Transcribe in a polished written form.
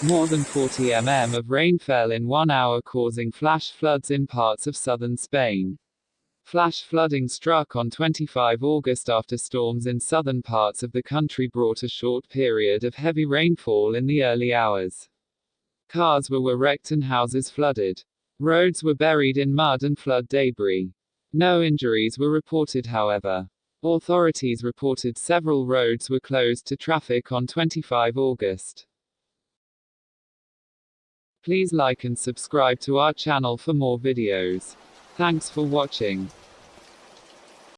More than 40 mm of rain fell in 1 hour, causing flash floods in parts of southern Spain. Flash flooding struck on 25 August after storms in southern parts of the country brought a short period of heavy rainfall in the early hours. Cars were wrecked and houses flooded. Roads were buried in mud and flood debris. No injuries were reported, however. Authorities reported several roads were closed to traffic on 25 August. Please like and subscribe to our channel for more videos. Thanks for watching.